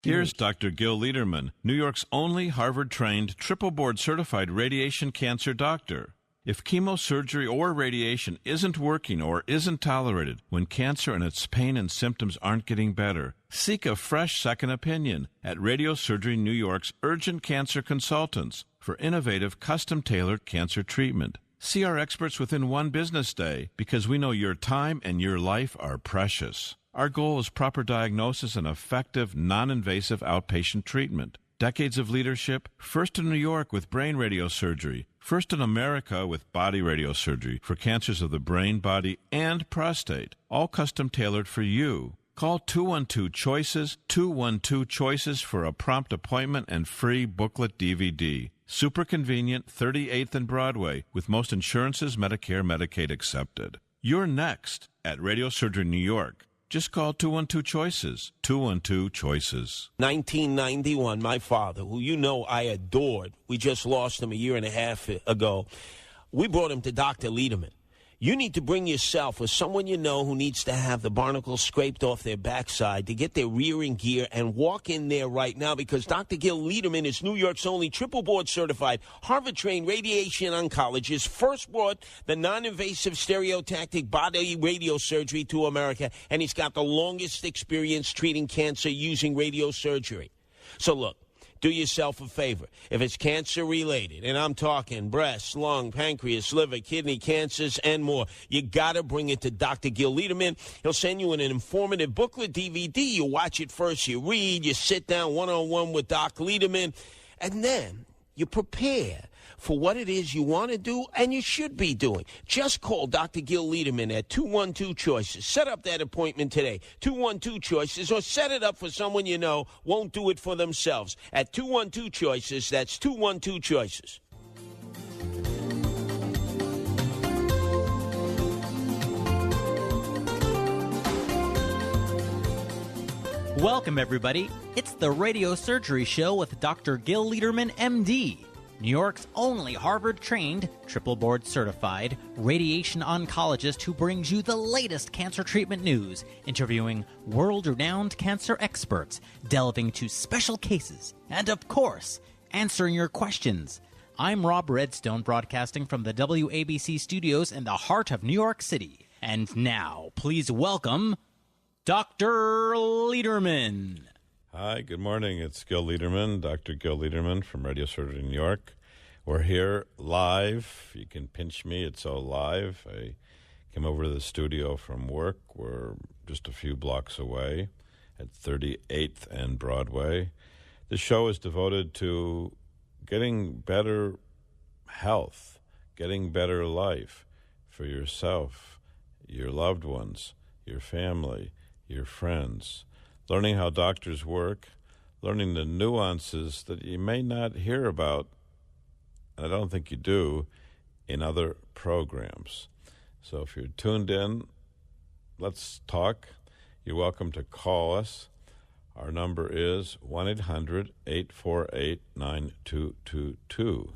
Here's Dr. Gil Lederman, New York's only Harvard-trained, triple-board-certified radiation cancer doctor. If chemosurgery or radiation isn't working or isn't tolerated, when cancer and its pain and symptoms aren't getting better, seek a fresh second opinion at Radiosurgery New York's Urgent Cancer Consultants for innovative, custom-tailored cancer treatment. See our experts within one business day because we know your time and your life are precious. Our goal is proper diagnosis and effective, non-invasive outpatient treatment. Decades of leadership, first in New York with brain radiosurgery, first in America with body radiosurgery for cancers of the brain, body, and prostate, all custom-tailored for you. Call 212-CHOICES, 212-CHOICES for a prompt appointment and free booklet DVD. Super convenient, 38th and Broadway, with most insurances, Medicare, Medicaid accepted. You're next at Radiosurgery New York. Just call 212-CHOICES, 212-CHOICES. 1991, my father, who you know I adored, we just lost him a year and a half ago, we brought him to Dr. Lederman. You need to bring yourself or someone you know who needs to have the barnacles scraped off their backside to get their rear in gear and walk in there right now because Dr. Gil Lederman is New York's only triple-board certified, Harvard-trained radiation oncologist, first brought the non-invasive stereotactic body radiosurgery to America, and he's got the longest experience treating cancer using radiosurgery. So look, do yourself a favor. If it's cancer-related, and I'm talking breast, lung, pancreas, liver, kidney cancers, and more, you got to bring it to Dr. Gil Lederman. He'll send you an informative booklet DVD. You watch it first, you read, you sit down one-on-one with Doc Lederman, and then you prepare for what it is you want to do and you should be doing. Just call Dr. Gil Lederman at 212-CHOICES. Set up that appointment today, 212-CHOICES, or set it up for someone you know won't do it for themselves. At 212-CHOICES, that's 212-CHOICES. Welcome, everybody. It's the Radiosurgery Show with Dr. Gil Lederman, MD. New York's only Harvard-trained, triple-board-certified radiation oncologist who brings you the latest cancer treatment news, interviewing world-renowned cancer experts, delving into special cases, and, of course, answering your questions. I'm Rob Redstone, broadcasting from the WABC studios in the heart of New York City. And now, please welcome Dr. Lederman. Hi, good morning. It's Gil Lederman, Dr. Gil Lederman from Radiosurgery New York. We're here live. You can pinch me. It's all live. I came over to the studio from work. We're just a few blocks away at 38th and Broadway. The show is devoted to getting better health, getting better life for yourself, your loved ones, your family, your friends. Learning how doctors work, learning the nuances that you may not hear about, and I don't think you do, in other programs. So if you're tuned in, let's talk. You're welcome to call us. Our number is 1-800-848-9222.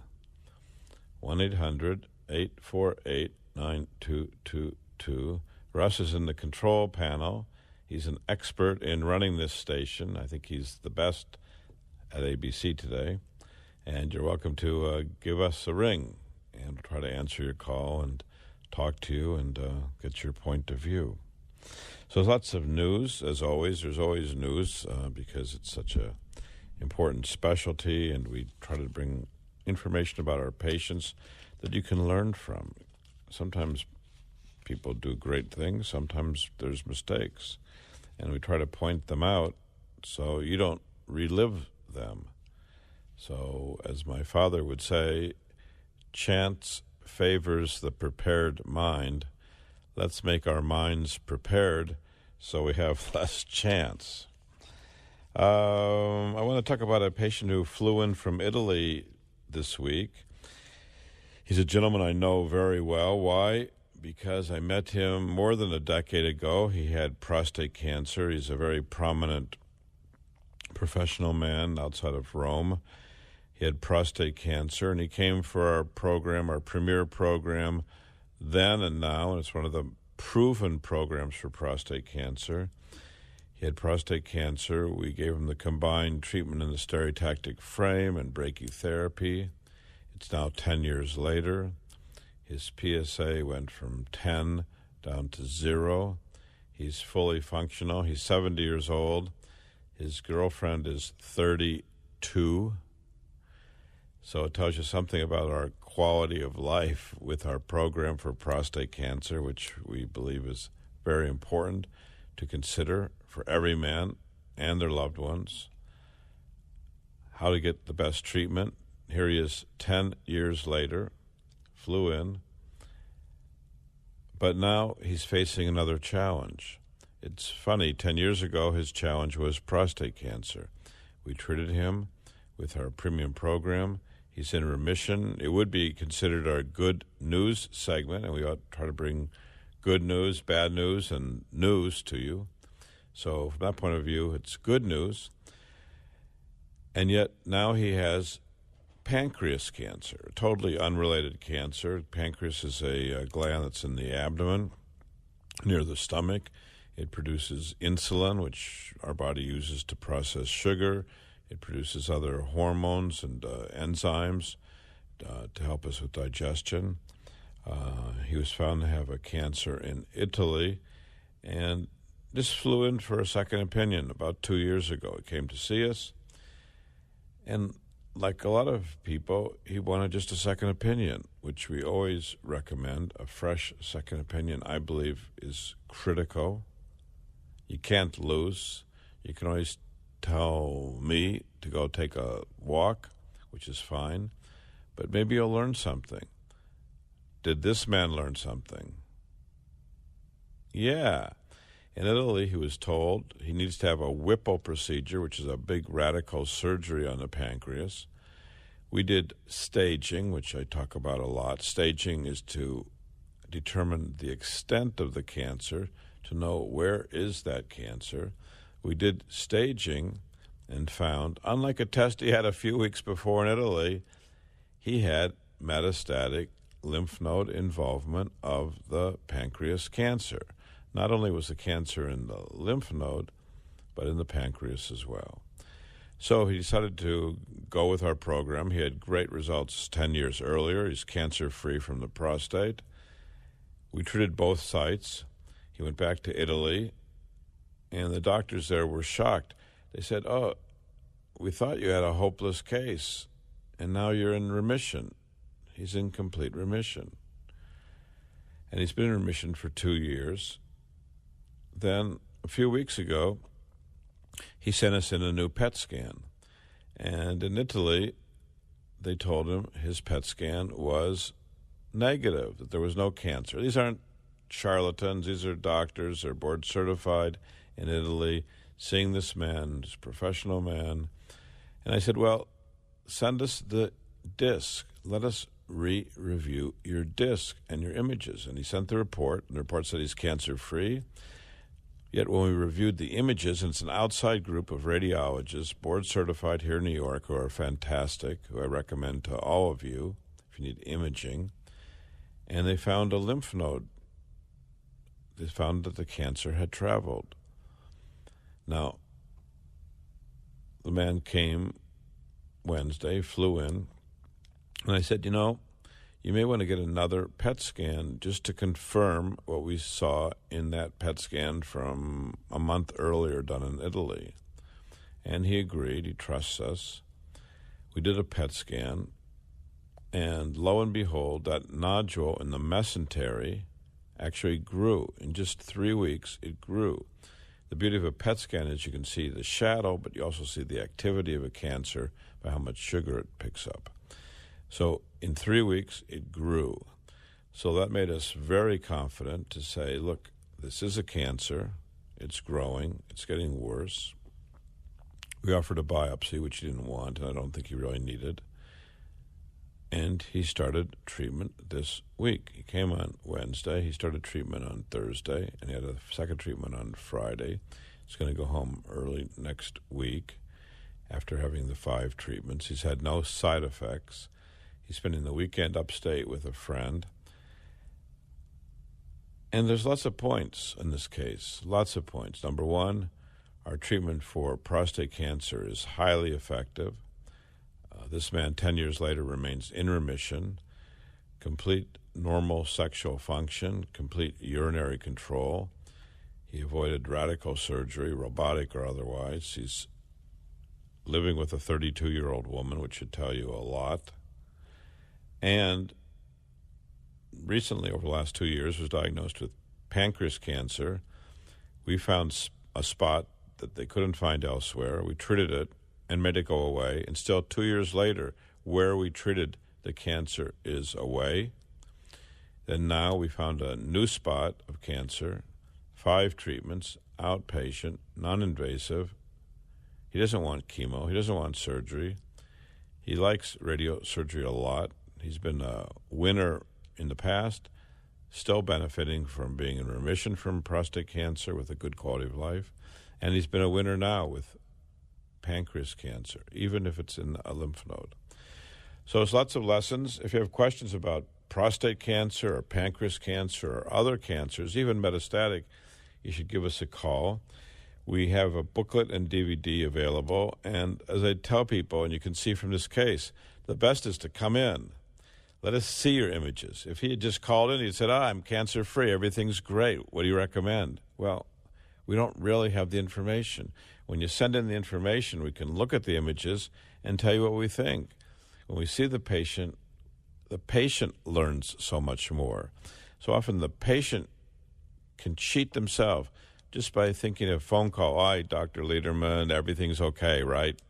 1-800-848-9222. Russ is in the control panel. He's an expert in running this station. I think he's the best at ABC today. And you're welcome to give us a ring, and we'll try to answer your call and talk to you and get your point of view. So lots of news, as always. There's always news because it's such a important specialty, and we try to bring information about our patients that you can learn from. Sometimes people do great things. Sometimes there's mistakes. And we try to point them out so you don't relive them. So, as my father would say, chance favors the prepared mind. Let's make our minds prepared so we have less chance. I want to talk about a patient who flew in from Italy this week. He's a gentleman I know very well. Why? Because I met him more than a decade ago. He had prostate cancer. He's a very prominent professional man outside of Rome. He had prostate cancer, and he came for our program, our premier program, then and now, and it's one of the proven programs for prostate cancer. He had prostate cancer. We gave him the combined treatment in the stereotactic frame and brachytherapy. It's now 10 years later. His PSA went from 10 down to 0. He's fully functional. He's 70 years old. His girlfriend is 32. So it tells you something about our quality of life with our program for prostate cancer, which we believe is very important to consider for every man and their loved ones. How to get the best treatment. Here he is 10 years later, flew in, but now he's facing another challenge. It's funny, 10 years ago his challenge was prostate cancer. We treated him with our premium program. He's in remission. It would be considered our good news segment, and we ought to try to bring good news, bad news, and news to you. So from that point of view, it's good news. And yet now he has pancreas cancer, a totally unrelated cancer. Pancreas is a gland that's in the abdomen, near the stomach. It produces insulin, which our body uses to process sugar. It produces other hormones and enzymes to help us with digestion. He was found to have a cancer in Italy, and just flew in for a second opinion about 2 years ago. He came to see us, and like a lot of people, he wanted just a second opinion, which we always recommend. A fresh second opinion, I believe, is critical. You can't lose. You can always tell me to go take a walk, which is fine, but maybe you'll learn something. Did this man learn something? Yeah. In Italy, he was told he needs to have a Whipple procedure, which is a big radical surgery on the pancreas. We did staging, which I talk about a lot. Staging is to determine the extent of the cancer, to know where is that cancer. We did staging and found, unlike a test he had a few weeks before in Italy, he had metastatic lymph node involvement of the pancreas cancer. Not only was the cancer in the lymph node, but in the pancreas as well. So he decided to go with our program. He had great results 10 years earlier. He's cancer-free from the prostate. We treated both sites. He went back to Italy, and the doctors there were shocked. They said, "Oh, we thought you had a hopeless case, and now you're in remission." He's in complete remission. And he's been in remission for 2 years. Then, a few weeks ago, he sent us in a new PET scan. And in Italy, they told him his PET scan was negative, that there was no cancer. These aren't charlatans. These are doctors. They're board certified in Italy, seeing this man, this professional man. And I said, well, send us the disc. Let us re-review your disc and your images. And he sent the report, and the report said he's cancer-free. Yet when we reviewed the images, and it's an outside group of radiologists, board certified here in New York, who are fantastic, who I recommend to all of you if you need imaging, and they found a lymph node. They found that the cancer had traveled. Now, the man came Wednesday, flew in, and I said, you may want to get another PET scan just to confirm what we saw in that PET scan from a month earlier done in Italy. And he agreed. He trusts us. We did a PET scan, and lo and behold, that nodule in the mesentery actually grew. In just 3 weeks, it grew. The beauty of a PET scan is you can see the shadow, but you also see the activity of a cancer by how much sugar it picks up. So in 3 weeks, it grew. So that made us very confident to say, look, this is a cancer. It's growing. It's getting worse. We offered a biopsy, which he didn't want, and I don't think he really needed. And he started treatment this week. He came on Wednesday. He started treatment on Thursday, and he had a second treatment on Friday. He's going to go home early next week after having the 5 treatments. He's had no side effects. He's spending the weekend upstate with a friend. And there's lots of points in this case, lots of points. Number one, Our treatment for prostate cancer is highly effective. This man, 10 years later, remains in remission, complete normal sexual function, complete urinary control. He avoided radical surgery, robotic or otherwise. He's living with a 32-year-old woman, which should tell you a lot. And recently, over the last 2 years, was diagnosed with pancreas cancer. We found a spot that they couldn't find elsewhere. We treated it and made it go away. And still 2 years later, where we treated the cancer is away. Then now we found a new spot of cancer, 5 treatments, outpatient, non-invasive. He doesn't want chemo. He doesn't want surgery. He likes radiosurgery a lot. He's been a winner in the past, still benefiting from being in remission from prostate cancer with a good quality of life. And he's been a winner now with pancreas cancer, even if it's in a lymph node. So there's lots of lessons. If you have questions about prostate cancer or pancreas cancer or other cancers, even metastatic, you should give us a call. We have a booklet and DVD available. And as I tell people, and you can see from this case, the best is to come in. Let us see your images. If he had just called in, he said, I'm cancer-free, everything's great, what do you recommend? Well, we don't really have the information. When you send in the information, we can look at the images and tell you what we think. When we see the patient learns so much more. So often the patient can cheat themselves just by thinking a phone call, hi, Dr. Lederman, everything's okay, right?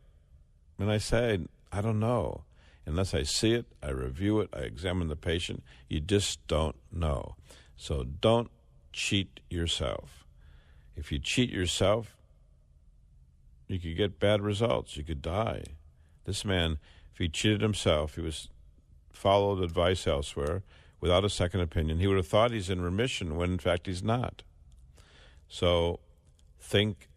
And I say, I don't know. Unless I see it, I review it, I examine the patient, you just don't know. So don't cheat yourself. If you cheat yourself, you could get bad results. You could die. This man, if he cheated himself, he was followed advice elsewhere without a second opinion, he would have thought he's in remission when in fact he's not. So think.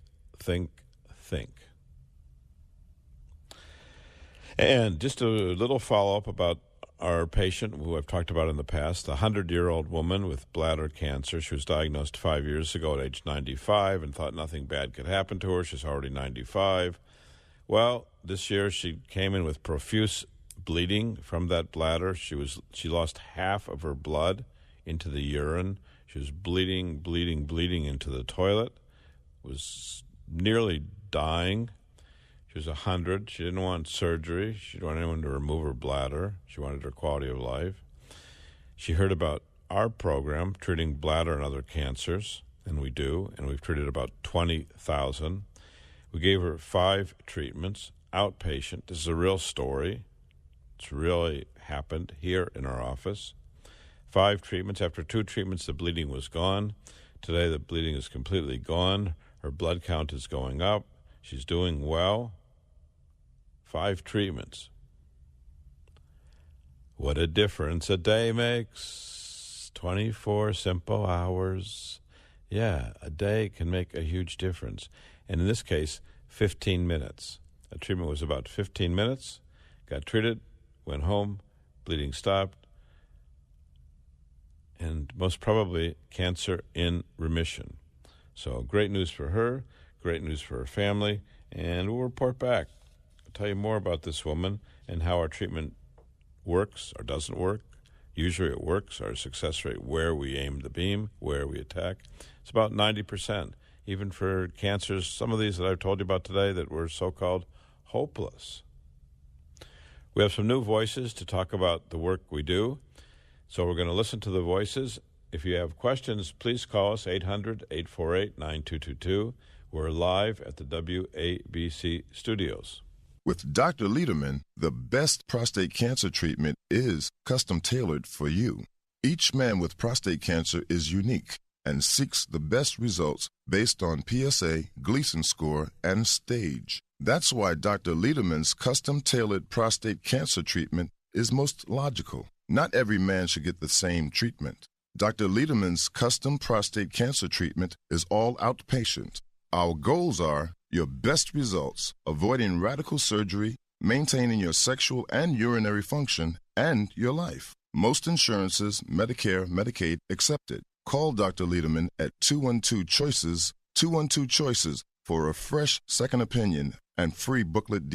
And just a little follow-up about our patient who I've talked about in the past, the 100-year-old woman with bladder cancer. She was diagnosed 5 years ago at age 95 and thought nothing bad could happen to her. She's already 95. Well, this year she came in with profuse bleeding from that bladder. She lost half of her blood into the urine. She was bleeding into the toilet, was nearly dying. She was 100. She didn't want surgery. She didn't want anyone to remove her bladder. She wanted her quality of life. She heard about our program treating bladder and other cancers, and we do, and we've treated about 20,000. We gave her 5 treatments, outpatient. This is a real story. It's really happened here in our office. 5 treatments. After 2 treatments, the bleeding was gone. Today, the bleeding is completely gone. Her blood count is going up. She's doing well. 5 treatments. What a difference a day makes. 24 simple hours. Yeah, a day can make a huge difference. And in this case, 15 minutes. The treatment was about 15 minutes. Got treated, went home, bleeding stopped, and most probably cancer in remission. So great news for her, great news for her family, and we'll report back. I'll tell you more about this woman and how our treatment works or doesn't work. Usually it works. Our success rate, where we aim the beam, where we attack, it's about 90%. Even for cancers, some of these that I've told you about today that were so-called hopeless. We have some new voices to talk about the work we do. So we're going to listen to the voices. If you have questions, please call us, 800-848-9222. We're live at the WABC studios. With Dr. Lederman, the best prostate cancer treatment is custom tailored for you. Each man with prostate cancer is unique and seeks the best results based on PSA, Gleason score, and stage. That's why Dr. Lederman's custom-tailored prostate cancer treatment is most logical. Not every man should get the same treatment. Dr. Lederman's custom prostate cancer treatment is all outpatient. Our goals are your best results, avoiding radical surgery, maintaining your sexual and urinary function, and your life. Most insurances, Medicare, Medicaid, accepted. Call Dr. Lederman at 212-CHOICES, 212-CHOICES, For a fresh second opinion and free booklet